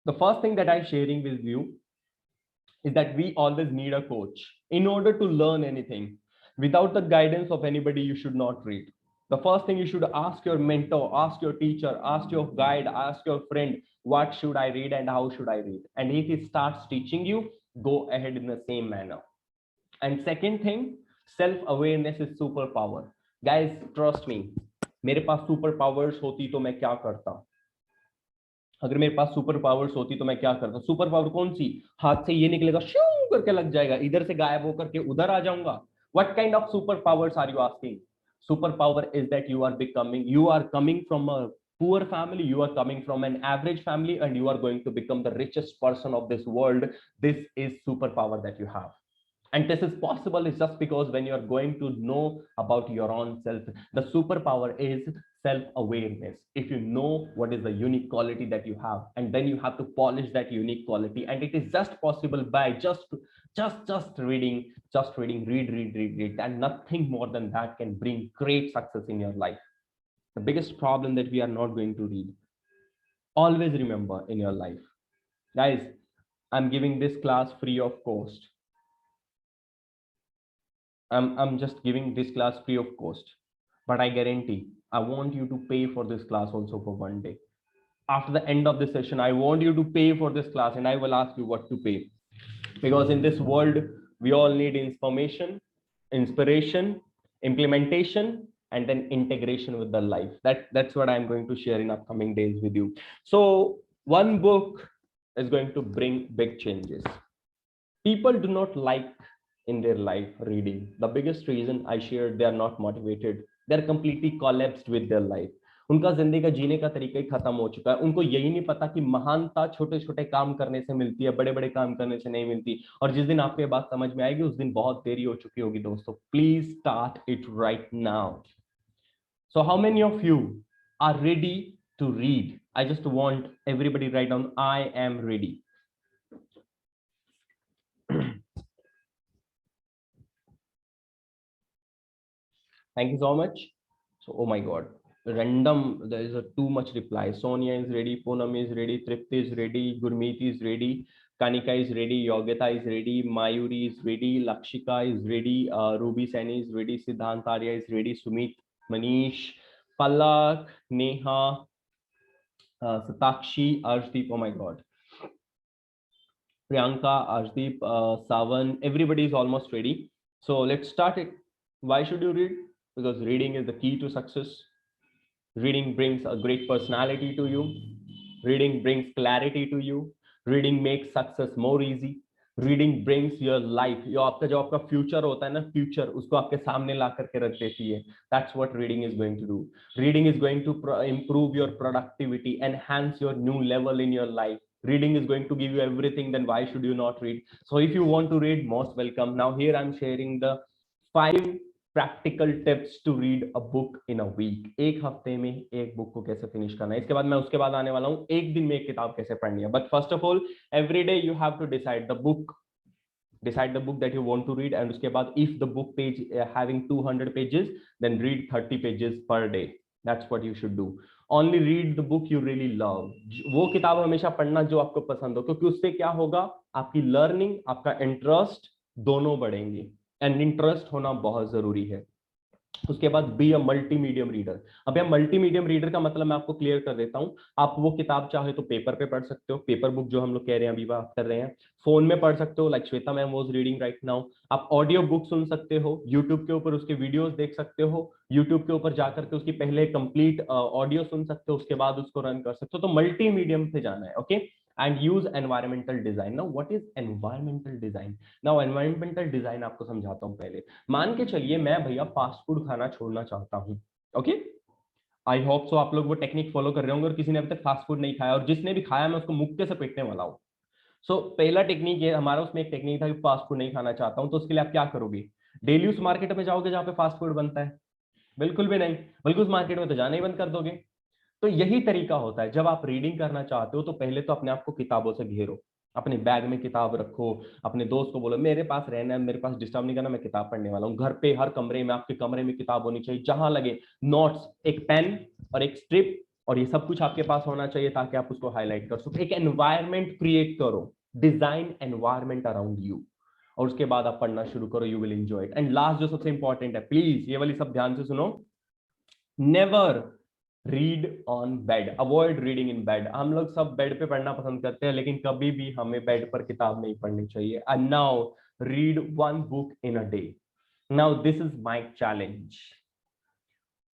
Speaker 1: The first thing that I'm sharing with you is that we always need a coach in order to learn anything. Without the guidance of anybody, you should not read. The first thing you should ask your mentor, ask your teacher, ask your guide, ask your friend, what should I read and how should I read? And if he starts teaching you, go ahead in the same manner. And second thing, self-awareness is superpower. Guys, trust me, मेरे पास super powers होती तो मैं क्या करता? अगर मेरे पास super powers होती तो मैं क्या करता? सुपर पावर कौन सी? हाथ से ये निकलेगा, शू करके लग जाएगा, इधर से गायब होकर के उधर आ जाऊंगा। What kind of superpowers are you asking? Superpower is that you are coming from a poor family, you are coming from an average family, and you are going to become the richest person of this world. This is superpower that you have. And this is possible is just because when you are going to know about your own self, the superpower is self-awareness. If you know what is the unique quality that you have, and then you have to polish that unique quality, and it is just possible by just Just reading, read, and nothing more than that can bring great success in your life. The biggest problem that we are not going to read. Always remember in your life, guys, I'm giving this class free of cost. I'm just giving this class free of cost, but I guarantee I want you to pay for this class also for one day. After the end of this session, I want you to pay for this class, and I will ask you what to pay. Because in this world, we all need information, inspiration, implementation, and then integration with the life. That's what I'm going to share in upcoming days with you. So one book is going to bring big changes. People do not like in their life reading. The biggest reason I shared, they are not motivated. They're completely collapsed with their life. उनका जिंदगी का जीने का तरीका ही खत्म हो चुका है. उनको यही नहीं पता कि महानता छोटे छोटे काम करने से मिलती है, बड़े बड़े काम करने से नहीं मिलती. और जिस दिन आपको ये बात समझ में आएगी, उस दिन बहुत देरी हो चुकी होगी दोस्तों. Please start it right now. So how many of you are ready to read? I just want everybody write down, I am ready. Thank you so much. So, oh my God, random, there is a too much reply. Sonia is ready, Poonam is ready, Tripti is ready, Gurmeet is ready, Kanika is ready, Yogita is ready, Mayuri is ready, Lakshika is ready, Ruby Sani is ready, Siddhant Arya is ready, Sumit, Manish, Palak, Neha, Satakshi, Arshdeep, oh my God. Priyanka, Arshdeep, Savan, everybody is almost ready. So let's start it. Why should you read? Because reading is the key to success. Reading brings a great personality to you. Reading brings clarity to you. Reading makes success more easy. Reading brings your life. जो आपका future होता है ना, future उसको आपके सामने ला करके रख देती है. That's what reading is going to do. Reading is going to improve your productivity, enhance your new level in your life. Reading is going to give you everything. Then why should you not read? So if you want to read, most welcome. Now here I'm sharing the 5 practical tips to read a book in a week. एक हफ्ते में एक book को कैसे finish करना है. इसके बाद मैं उसके बाद आने वाला हूं एक दिन में एक किताब कैसे पढ़नी है. But first of all, every day you have to decide the book that you want to read, and उसके बाद if the book page having 200 pages, then read 30 pages per day. That's what you should do. Only read the book you really love. वो किताब हमेशा पढ़ना जो आपको पसंद हो, क्योंकि उससे क्या होगा, आपकी लर्निंग, आपका इंटरेस्ट दोनों बढ़ेंगे. एंड इंटरेस्ट होना बहुत जरूरी है. उसके बाद बी अ मल्टीमीडियम रीडर. अब यह मल्टीमीडियम रीडर का मतलब मैं आपको क्लियर कर देता हूं. आप वो किताब चाहे तो पेपर पे पढ़ सकते हो, पेपर बुक जो हम लोग कह रहे हैं अभी बात कर रहे हैं. फोन में पढ़ सकते हो, like Shweta ma'am was reading right now. आप ऑडियो बुक सुन सकते हो, यूट्यूब के ऊपर उसके वीडियोस देख सकते हो, यूट्यूब के ऊपर जाकर के उसकी पहले कंप्लीट ऑडियो सुन सकते हो, उसके बाद उसको रन कर सकते हो. तो मल्टीमीडियम पे जाना है. Okay. And use environmental design. Now what is environmental design? Now environmental design आपको समझाता हूं. पहले मान के चलिए मैं भैया फास्ट फूड खाना छोड़ना चाहता हूं. ओके, आई होप सो आप लोग वो टेक्निक फॉलो कर रहे होंगे, और किसी ने अभी तक फास्ट फूड नहीं खाया, और जिसने भी खाया मैं उसको मुक्के से पीटने वाला हूं. सो पहला टेक्निक है हमारा, उसमें एक टेक्निक था कि फास्ट फूड नहीं खाना चाहता हूं. तो उसके लिए आप क्या करोगे? डेली उस मार्केट में जाओगे जहां पे फास्ट फूड बनता है? बिल्कुल भी नहीं, बल्कि उस मार्केट में तो जाना ही बंद कर दोगे. तो यही तरीका होता है. जब आप रीडिंग करना चाहते हो तो पहले तो अपने आप को किताबों से घेरो, अपने बैग में किताब रखो, अपने दोस्त को बोलो मेरे पास रहना है, मेरे पास डिस्टर्ब नहीं करना, मैं किताब पढ़ने वाला हूँ. घर पे हर कमरे में, आपके कमरे में किताब होनी चाहिए, जहां लगे नोट्स, एक पेन और एक स्ट्रिप, और ये सब कुछ आपके पास होना चाहिए ताकि आप उसको हाईलाइट कर सको. एक एनवायरमेंट क्रिएट करो, डिजाइन एनवायरमेंट अराउंड यू, और उसके बाद आप पढ़ना शुरू करो. You will enjoy it. And last जो सबसे इंपॉर्टेंट है, प्लीज ये वाली सब ध्यान से सुनो, never read on bed. Avoid reading in bed. हम लोग सब बेड पे पढ़ना पसंद करते हैं, लेकिन कभी भी हमें बेड पर किताब नहीं पढ़नी चाहिए. And now read one book in a day. Now this is my challenge.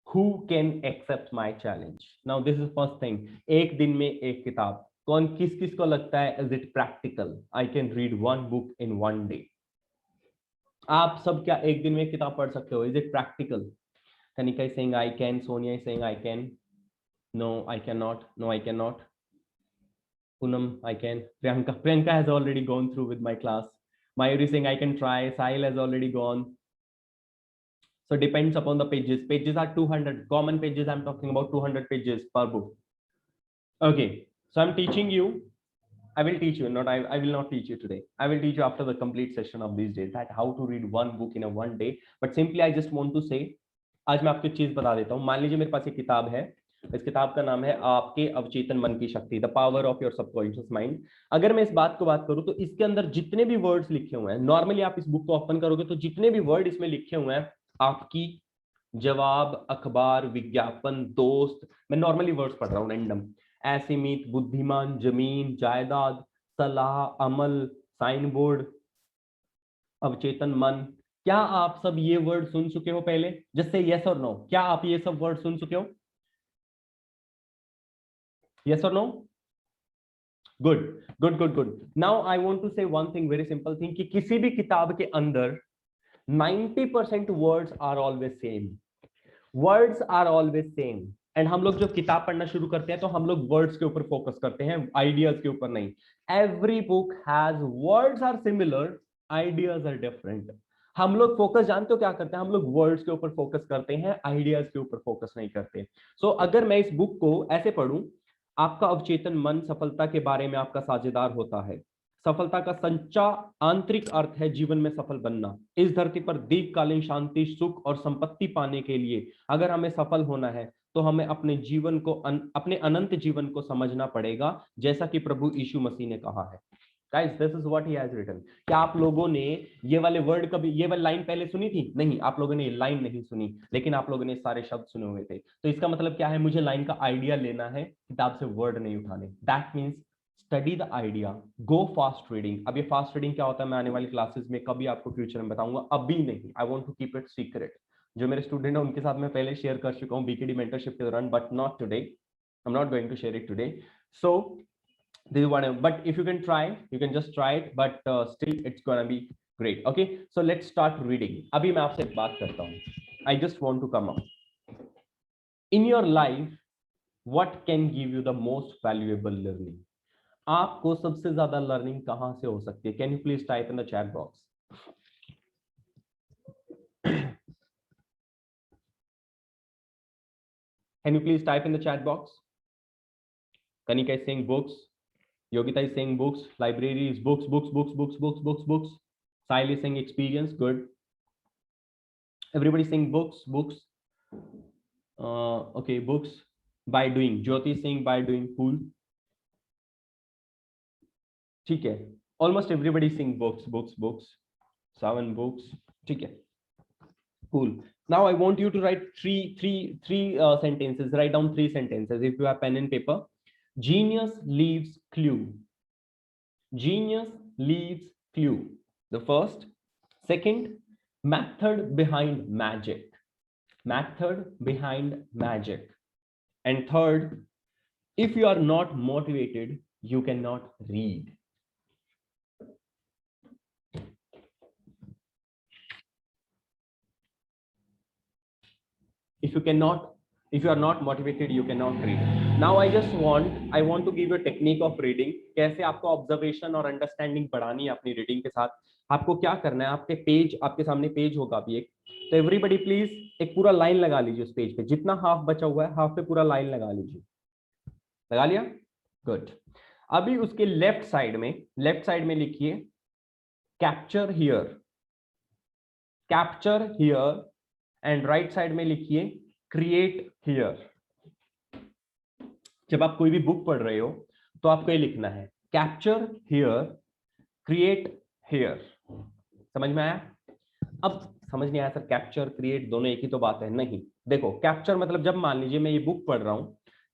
Speaker 1: Who can accept my challenge? Now this is first thing. एक दिन में एक किताब. कौन, किस किस को लगता है is it practical? I can read one book in one day. आप सब क्या एक दिन में एक किताब पढ़ सकते हो? Is it practical? Kanika is saying I can. Sonia is saying I can. No, I cannot. No, I cannot. Poonam, I can. Priyanka has already gone through with my class. Mayuri is saying I can try. Sahil has already gone. So depends upon the pages. Pages are 200. Common pages, I'm talking about 200 pages per book. Okay. So I'm teaching you I will teach you, not I will not teach you today. I will teach you after the complete session of these days that how to read one book in a one day. But simply I just want to say, आज मैं आपको एक चीज बता देता हूँ. मान लीजिए मेरे पास एक किताब है. इस किताब का नाम है आपके अवचेतन मन की शक्ति, the power of your subconscious mind. अगर मैं इस बात को बात करूं तो इसके अंदर जितने भी वर्ड्स लिखे हुए हैं, नॉर्मली आप इस बुक को ओपन करोगे तो जितने भी वर्ड इसमें लिखे हुए हैं, आपकी, जवाब, अखबार, विज्ञापन, दोस्त, मैं नॉर्मली वर्ड्स पढ़ रहा हूँ रैंडम, असीमित, बुद्धिमान, जमीन, जायदाद, सलाह, अमल, साइन बोर्ड, अवचेतन मन. क्या आप सब ये वर्ड सुन चुके हो पहले? जस्ट से यस और नो. क्या आप ये सब वर्ड सुन चुके हो? यस और no? Good good good good. Now I want to say one thing, very simple thing, कि किसी भी किताब के अंदर 90% words are always same. Words are always same. And हम लोग जब किताब पढ़ना शुरू करते हैं तो हम लोग वर्ड्स के ऊपर फोकस करते हैं, आइडियाज के ऊपर नहीं. Every book has, words are similar, ideas are different. हम लोग फोकस जानते हो क्या करते हैं? हम लोग वर्ड्स के ऊपर फोकस करते हैं, आइडियाज के ऊपर फोकस नहीं करते. सो अगर मैं इस बुक को ऐसे पढ़ूं, आपका अवचेतन मन सफलता के बारे में आपका साझेदार होता है. सफलता का संचा आंतरिक अर्थ है जीवन में सफल बनना. इस धरती पर दीर्घकालीन शांति, सुख और संपत्ति पाने के लिए अगर हमें सफल होना है तो हमें अपने जीवन को, अपने अनंत जीवन को समझना पड़ेगा, जैसा कि प्रभु यीशु मसीह ने कहा है. Guys, this is what he has written. क्या आप लोगों ने ये वाले वर्ड कभी, ये वाली लाइन पहले सुनी थी? नहीं, आप लोगों ने ये लाइन नहीं सुनी, लेकिन आप लोगों ने सारे शब्द सुने हुए थे. तो इसका मतलब क्या है? मुझे लाइन का आइडिया लेना है, किताब से वर्ड नहीं उठाने. That means study the idea, go fast reading. अब ये फास्ट रीडिंग क्या होता है मैं आने वाली क्लासेस में कभी आपको फ्यूचर में बताऊंगा, अभी नहीं. I want to keep it secret. जो मेरे स्टूडेंट है उनके साथ मैं पहले शेयर कर चुका हूँ बीकेडी मेंटरशिप के दौरान, but not today. I am not going to share it today. So this is what but if you can try, you can just try it, but still it's gonna be great. Okay, so let's start reading. abhi main aapse ek baat karta hu. I just want to come up in your life, what can give you the most valuable learning? aapko sabse zyada learning kahan se ho sakti hai? Can you please type in the chat box? Can you please type in the chat box? Kanika is saying books, Yogita is saying books, libraries, books, books, books, books, books, books, books. Sahil is saying experience, good. Everybody saying books, books. Okay, books by doing. Jyoti is saying by doing, cool. ठीक है. Almost everybody is saying books, books, books. 7 books. ठीक है. Cool. Now I want you to write three sentences. Write down 3 sentences if you have pen and paper. Genius leaves clue. Genius leaves clue. The first. Second, method behind magic. Method behind magic. And third, if you are not motivated, you cannot read. If you are not motivated, you cannot read. Now I want to give you a technique of reading. कैसे आपको observation और understanding बढ़ानी है अपनी reading के साथ. आपको क्या करना है, आपके पेज, आपके सामने पेज होगा अभी एक, तो एवरीबडी प्लीज एक पूरा लाइन लगा लीजिए उस पेज पे. जितना हाफ बचा हुआ है हाफ पे पूरा लाइन लगा लीजिए. लगा लिया? गुड. अभी उसके लेफ्ट साइड में लिखिए capture here. Capture here. And right side में लिखिए क्रिएट हियर. जब आप कोई भी बुक पढ़ रहे हो तो आपको ये लिखना है कैप्चर हियर, क्रिएट हियर. समझ में आया? अब समझ नहीं आया सर, कैप्चर क्रिएट दोनों एक ही तो बात है? नहीं. देखो, कैप्चर मतलब जब मान लीजिए मैं ये बुक पढ़ रहा हूं,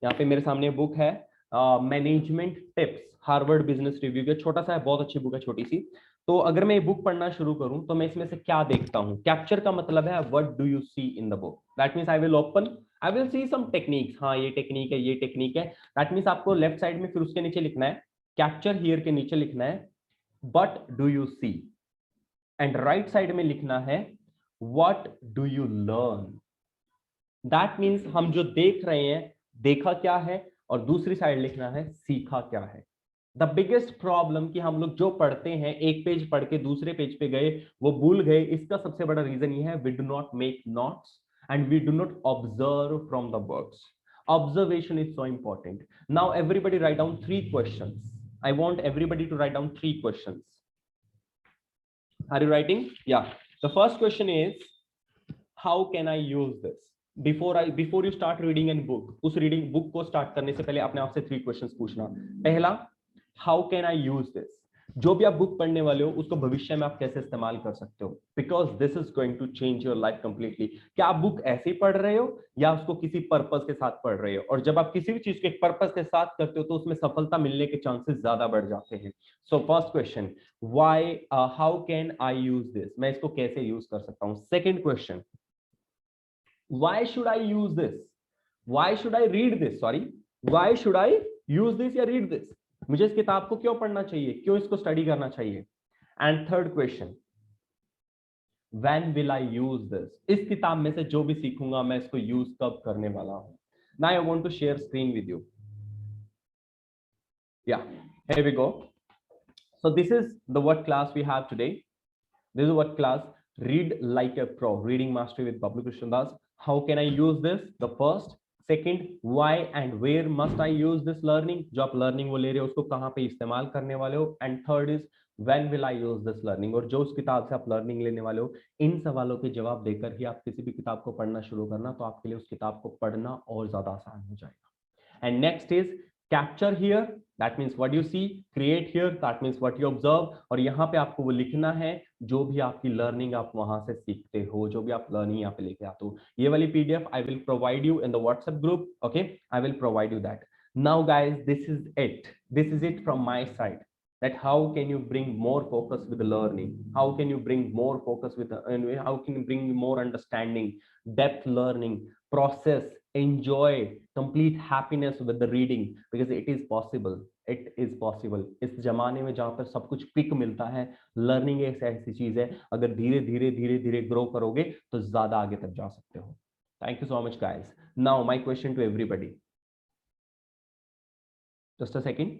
Speaker 1: यहाँ पे मेरे सामने बुक है management tips, Harvard business review का. छोटा सा है, बहुत अच्छी बुक है, छोटी सी. तो अगर मैं ये बुक पढ़ना शुरू करूं तो मैं इसमें से क्या देखता हूं? कैप्चर का मतलब है what do you see in the book. That means I will open, I will see some techniques. हाँ, ये टेक्निक है, ये टेक्निक है. दैट मींस आपको लेफ्ट साइड में फिर उसके नीचे लिखना है कैप्चर हियर के नीचे लिखना है what do you see. And right side में लिखना है what do you learn. That means हम जो देख रहे हैं, देखा क्या है, और दूसरी साइड लिखना है सीखा क्या है. द बिगेस्ट प्रॉब्लम कि हम लोग जो पढ़ते हैं, एक पेज पढ़ के दूसरे पेज पे गए, वो भूल गए. इसका सबसे बड़ा रीजन ये है we do not make notes and we do not observe from the words. Observation is so important. Now everybody write down 3 questions. I want everybody to write down 3 questions. Are you writing? Yeah. The first question is, how can I use this? Before you start reading any book, उस reading book को start करने से पहले अपने आप से 3 questions पूछना. पहला, how can I use this? जो भी आप बुक पढ़ने वाले हो उसको भविष्य में आप कैसे इस्तेमाल कर सकते हो, because this is going to change your life completely. क्या आप बुक ऐसे ही पढ़ रहे हो या उसको किसी पर्पस के साथ पढ़ रहे हो? और जब आप किसी भी चीज को एक पर्पस के साथ करते हो तो उसमें सफलता मिलने के चांसेस ज्यादा बढ़ जाते हैं. So first question, why, how can I use this? मैं इसको कैसे यूज कर सकता हूं. Second question, why should I use this? Why should I read this? Sorry, why should I use this या रीड दिस? मुझे इस किताब को क्यों पढ़ना चाहिए, क्यों इसको स्टडी करना चाहिए? And third question, when will I use this? इस किताब में से जो भी सीखूंगा मैं इसको यूज कब करने वाला हूं? Now I want to share screen with you. Yeah, here we go. So this is the what class we have today. This is what class, read like a pro, reading mastery with Bablu Krishnadas. How can I use this? The first, second, why and where must I use this learning? जो आप learning वो ले रहे हो उसको कहाँ पे इस्तेमाल करने वाले हो? And third is, when will I use this learning? और जो उस किताब से आप learning लेने वाले हो, इन सवालों के जवाब देकर ही आप किसी भी किताब को पढ़ना शुरू करना, तो आपके लिए उस किताब को पढ़ना और ज्यादा आसान हो जाएगा. And next is capture here, that means what you see, create here, that means what you observe. और यहाँ पे आपको वो लिखना है जो भी आपकी लर्निंग आप वहां से सीखते हो, जो भी आप लर्निंग यहाँ पे लेके आते हो. ये वाली PDF I will provide you in the WhatsApp group. Okay, I will provide you that. Now guys, this is it from my side. That how can you bring more focus with the learning? How can you bring more focus with how can you bring more understanding, depth learning, process, enjoy, complete happiness with the reading, because it is possible. It is possible. इस जमाने में जहाँ पर सब कुछ quick मिलता है, learning एक ऐसी चीज है, अगर धीरे धीरे ग्रो करोगे तो ज्यादा आगे तक जा सकते हो. Thank you so much guys. Now my question to everybody. Just a second.